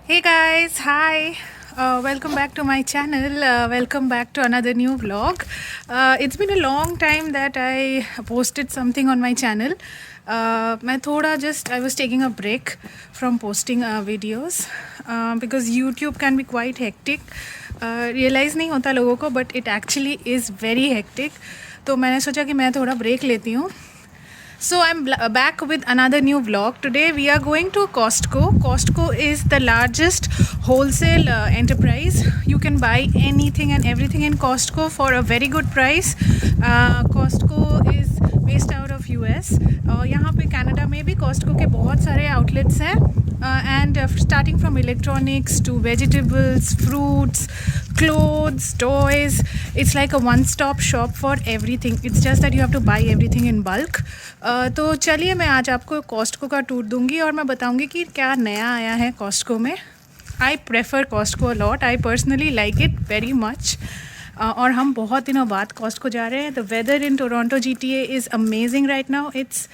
Hey guys, hi. Welcome back to my channel. Welcome back to another new vlog. It's been a long time that I posted something on my channel. मैं थोड़ा just I was taking a break from posting videos because YouTube can be quite hectic. Realize नहीं होता लोगों को, but it actually is very hectic. तो मैंने सोचा कि मैं थोड़ा break लेती हूँ. So I'm back with another new vlog. Today we are going to Costco. Costco is the largest wholesale enterprise. You can buy anything and everything in Costco for a very good price. Costco is based out of US. यहाँ पे Canada में भी Costco के बहुत सारे outlets हैं. And starting from electronics to vegetables, fruits, clothes, toys, it's like a one-stop shop for everything. It's just that you have to buy everything in bulk. तो चलिए मैं आज आपको कॉस्टको का टूर दूंगी और मैं बताऊंगी कि क्या नया आया है कॉस्टको में. I prefer Costco a lot. I personally like it very much. और हम बहुत दिनों बाद कॉस्टको जा रहे हैं. The weather in Toronto GTA is amazing right now. It's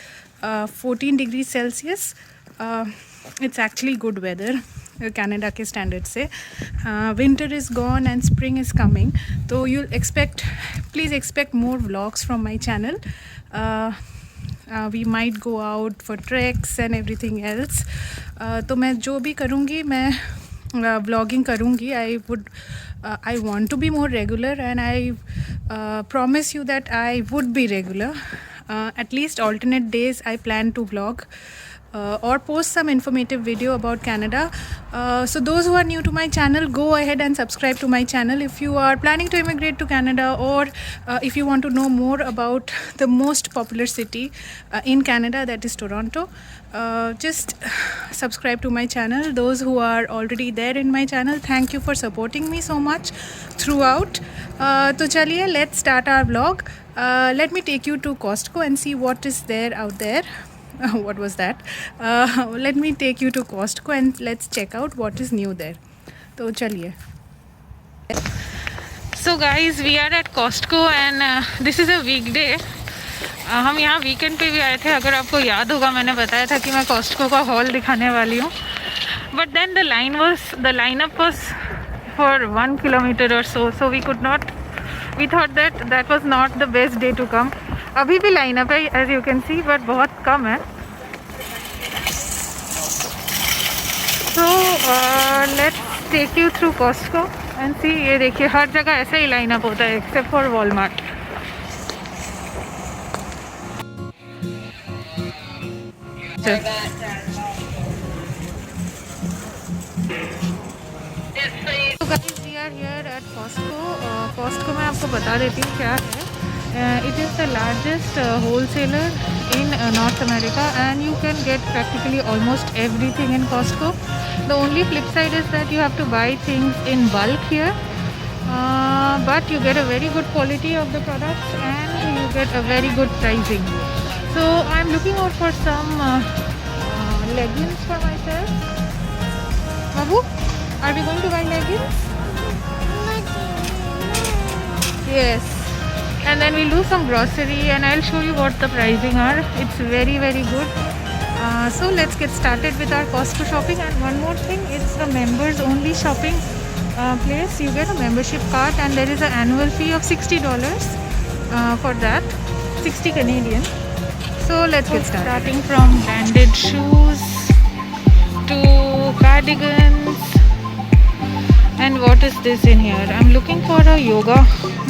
14 degree Celsius. It's actually good weather Canada के स्टैंडर्ड से. Winter is gone and spring is coming. तो you expect please expect more vlogs from my channel. We might go out for treks and everything else. तो मैं जो भी करूँगी मैं vlogging करूँगी. I want to be more regular and I promise you that I would be regular. At least alternate days I plan to vlog. Or post some informative video about Canada. So those who are new to my channel, go ahead and subscribe to my channel. If you are planning to immigrate to Canada or if you want to know more about the most popular city in Canada, that is Toronto, just subscribe to my channel. Those who are already there in my channel, thank you for supporting me so much throughout. तो चलिए let's start our vlog. Let me take you to Costco and see what is there out there. What was that? Let me take you to Costco and let's check out what is new there. तो चलिए. So guys, we are at Costco and this is a weekday. हम यहाँ weekend पे भी आए थे. अगर आपको याद होगा मैंने बताया था कि मैं Costco का हॉल दिखाने वाली हूँ. But then the lineup was for 1 kilometer or so we could not. We thought that was not the best day to come. अभी भी लाइनअप है as you can see, but बहुत कम है. So let's take you through Costco and see. ये देखिए हर जगह ऐसा ही लाइनअप होता है except for Walmart. We are here at Costco. Costco मैं आपको बता देती हूँ क्या है. It is the largest wholesaler in North America and you can get practically almost everything in Costco. The only flip side is that you have to buy things in bulk here, but you get a very good quality of the products and you get a very good pricing. So I'm looking out for some leggings for myself. Babu, are we going to buy leggings? Yes. And then we'll do some grocery and I'll show you what the pricing are. It's very good. So let's get started with our Costco shopping. And one more thing, it's the members only shopping place. You get a membership card and there is an annual fee of $60 for that. 60 Canadian. So let's get started. Starting from branded shoes to cardigans. And what is this in here? I'm looking for a yoga,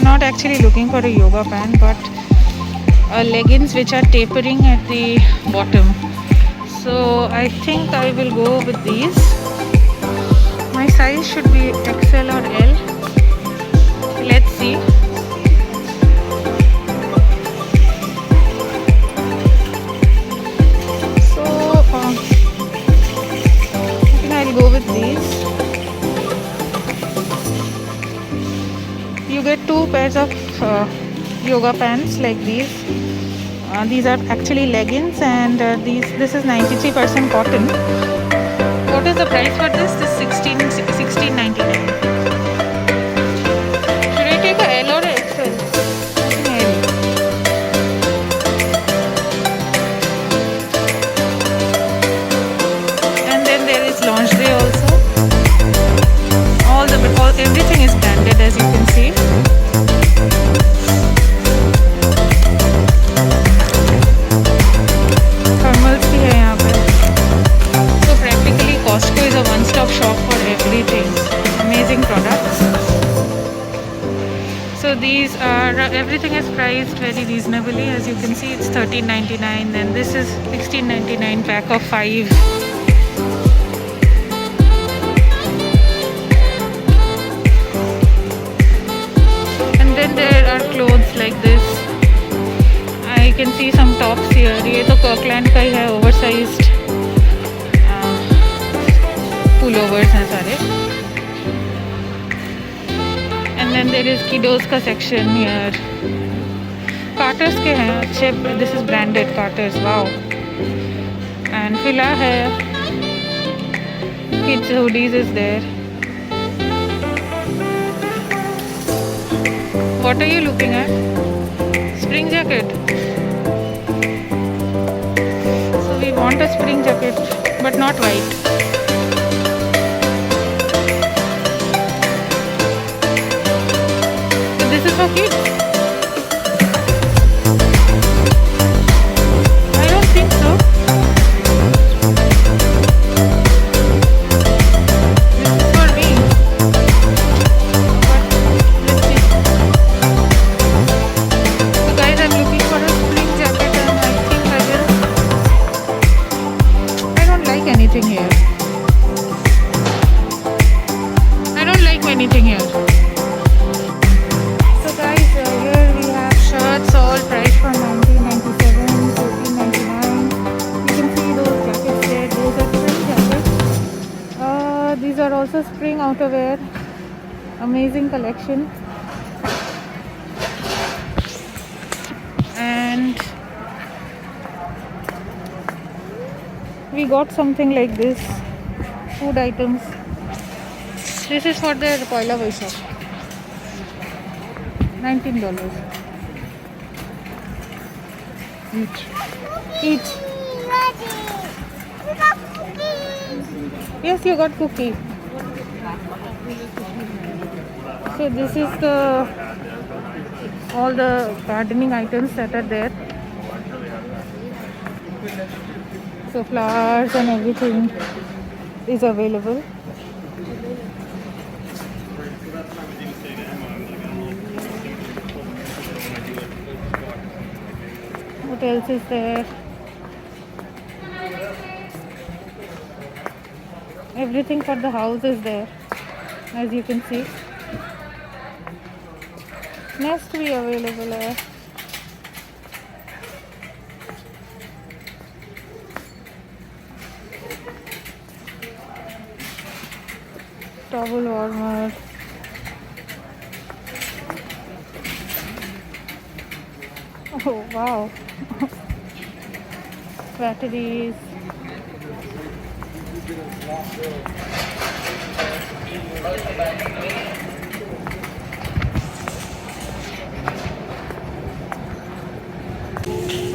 not actually looking for a yoga pant, but leggings which are tapering at the bottom. So I think I will go with these. My size should be XL or L. Let's see. So I think I'll go with these. You get 2 pairs of yoga pants like these. These are actually leggings and this is 93% cotton. What is the price for this? This is $16.99. Should I take a L or a XL? I think L. And then there is lingerie also. everything is priced very reasonably. As you can see, it's $13.99 and this is $16.99 pack of 5. And then there are clothes like this. I can see some tops here. ये तो Kirkland का ही है, oversized pullovers हैं सारे. And then there is kiddos का section here. Carter's के हैं अच्छे. This is branded Carter's. Wow. And Fila है. Kids hoodies is there. What are you looking at? Spring jacket. So we want a spring jacket, but not white. So this is for kids. I don't think so. This is for me. But let's see. So guys, I'm looking for a spring jacket and I think I will. I don't like anything here. I don't like anything here. So guys, here we have shirts all priced from $19.97, $14.99. You can see those jackets there. Those are spring jackets. These are also spring outerwear. Amazing collection. And we got something like this. Food items. This is for the Poila Vaishak. $19 each. Yes, you got cookie. So this is all the gardening items that are there. So flowers and everything is available. What else is there? Everything for the house is there, as you can see. Nest भी available है. Towel warmer. Oh wow. Batteries.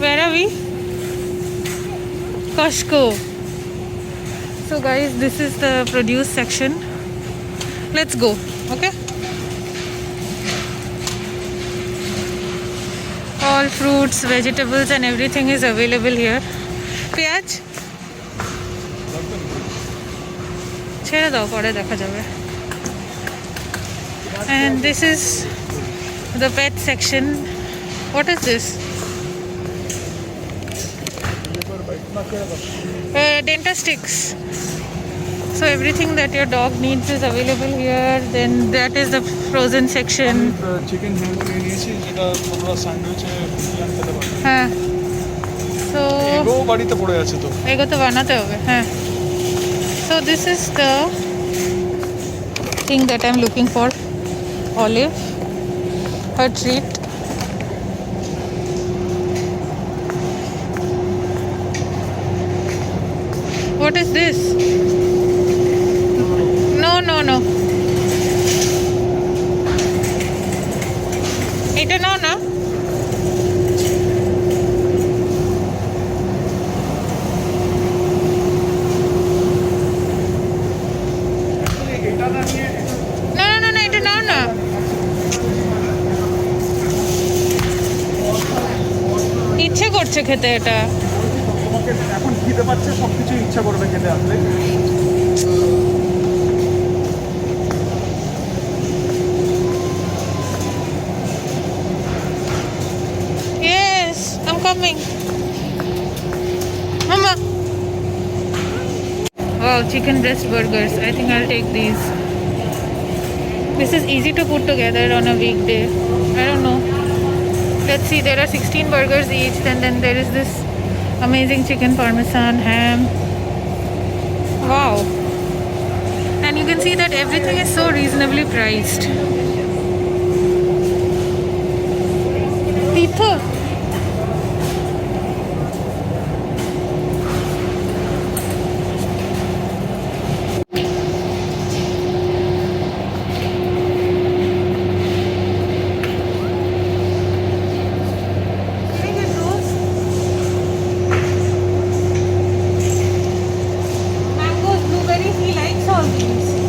Where are we? Costco. So guys, this is the produce section. Let's go. Okay. All fruits, vegetables and everything is available here. পেঁয়াজ ছেড়ে দাও, পরে দেখা যাবে. And this is the pet section. What is this? Dentastix. So everything that your dog needs is available here. Then that is the frozen section. Chicken hand করে নিয়েছি, যেটা তোমরা স্যান্ডউইচে প্ল্যান করতে পারো। হ্যাঁ, so এগো বাড়িতে পড়ে আছে তো, এগো তো বানাতে হবে। হ্যাঁ, so this is the thing that I'm looking for. Olive, her treat. What is this? No. এটা নাও না. না, এটা নাও না. ইচ্ছে করছে খেতে এটা. তোমাকে এখন খেতে পাচ্ছে, সবকিছু ইচ্ছা করবে খেতে আসলে। chicken breast burgers. I think I'll take these. This is easy to put together on a weekday. I don't know. Let's see, there are 16 burgers each. Then there is this amazing chicken parmesan ham. Wow. And you can see that everything is so reasonably priced. Pizza.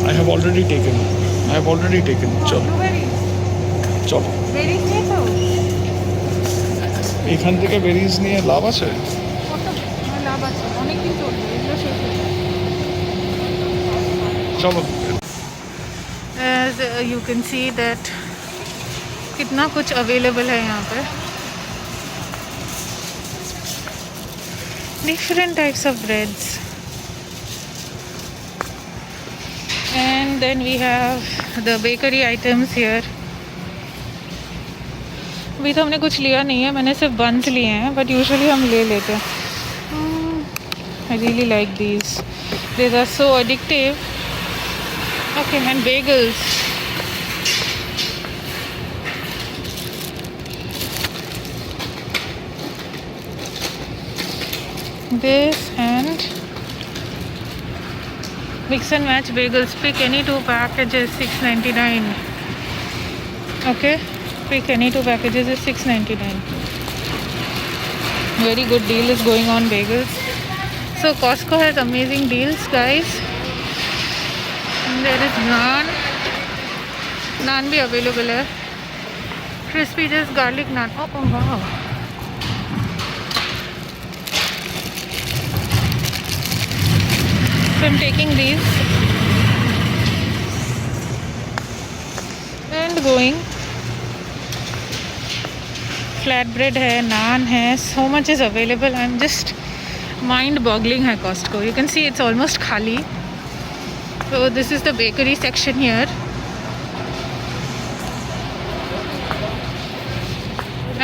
I have already taken. চলো চলো এখান থেকে berries নিয়ে লাভ আছে? চলো। As you can see that कितना कुछ available है यहाँ पे. Different types of breads. And then we have the bakery items here. अभी तो हमने कुछ लिया नहीं है, मैंने सिर्फ बंस लिए हैं, बट यूजुअली हम ले लेते हैं. I really like these. These are so addictive. Okay, and bagels. This and mix and match bagels. Pick any two packages, $6.99. Okay, pick any two packages is $6.99. Very good deal is going on bagels. So Costco has amazing deals, guys. And there is naan bhi available hai. Crispy just garlic naan. Oh wow. So I'm taking these and going. Flatbread hai, naan hai, so much is available. I'm just mind-boggling hai Costco. You can see it's almost khali. So this is the bakery section here.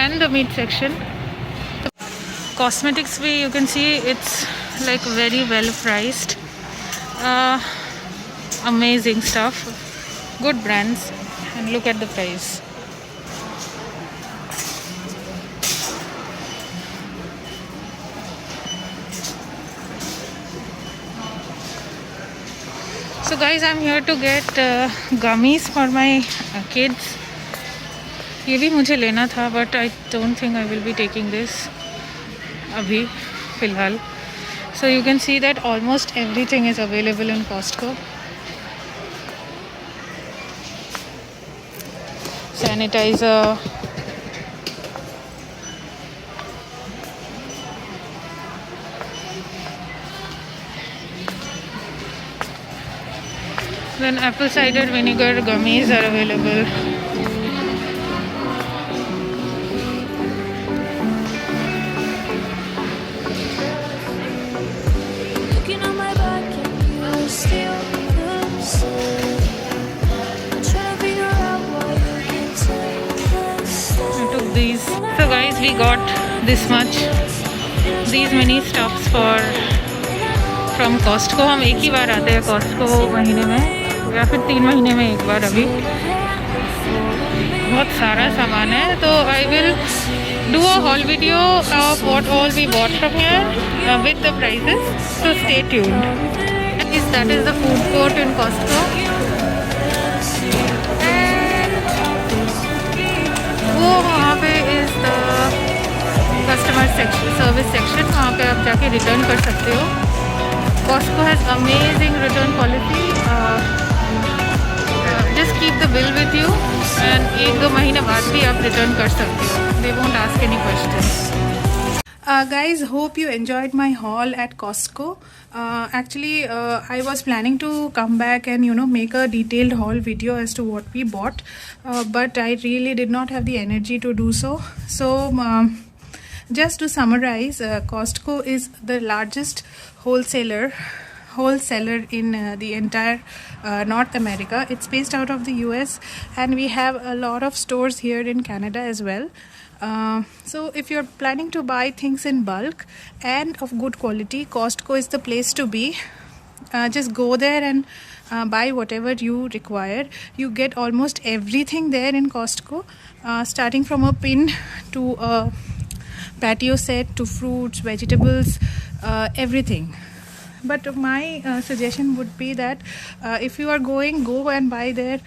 And the meat section. Cosmetics bhi, you can see it's like very well priced. Amazing stuff, good brands, and look at the price. So guys, I'm here to get gummies for my kids. ये भी मुझे लेना था, but I don't think I will be taking this अभी फिलहाल. So you can see that almost everything is available in Costco. Sanitizer. Then apple cider vinegar gummies are available. These. So guys, we got this much, these many stuffs from Costco. हम एक ही बार आते हैं Costco महीने में या फिर 3 महीने में एक बार. अभी बहुत सारा सामान है, तो I will do a haul video of what all we bought from here with the prices. So stay tuned. And that is the food court in Costco. वो वहाँ पे is the customer section, service section. वहाँ पे आप जाके return कर सकते हो. Costco has amazing return policy. Just keep the bill with you and 1-2 महीने बाद भी आप रिटर्न कर सकते हो. They won't ask any questions. Guys, hope you enjoyed my haul at Costco. Actually, I was planning to come back and make a detailed haul video as to what we bought, but I really did not have the energy to do so. So just to summarize, Costco is the largest wholesaler in the entire North America. It's based out of the US, and we have a lot of stores here in Canada as well. So if you're planning to buy things in bulk and of good quality, Costco is the place to be. Just go there and buy whatever you require. You get almost everything there in Costco, starting from a pin to a patio set to fruits, vegetables, everything. But my suggestion would be that if you are going, go and buy their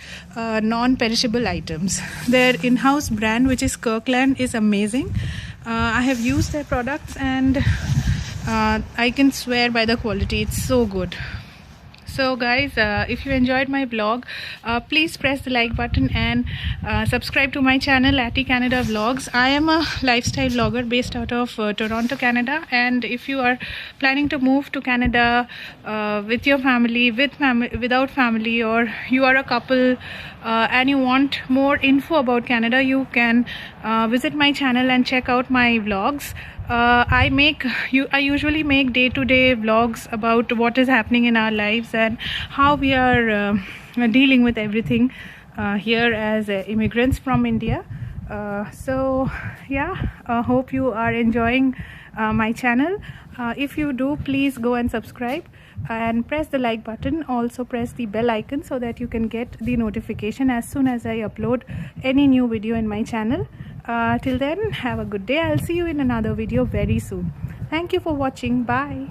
non-perishable items. Their in-house brand, which is Kirkland, is amazing. I have used their products, and I can swear by the quality. It's so good. So guys, if you enjoyed my vlog, please press the like button and subscribe to my channel, Atty Canada Vlogs. I am a lifestyle vlogger based out of Toronto, Canada, and if you are planning to move to Canada with your family, without family, or you are a couple and you want more info about Canada, you can visit my channel and check out my vlogs. I usually make day-to-day vlogs about what is happening in our lives and how we are dealing with everything here as immigrants from India. So yeah, hope you are enjoying my channel. If you do, please go and subscribe and press the like button. Also press the bell icon so that you can get the notification as soon as I upload any new video in my channel. Till then, have a good day. I'll see you in another video very soon. Thank you for watching. Bye.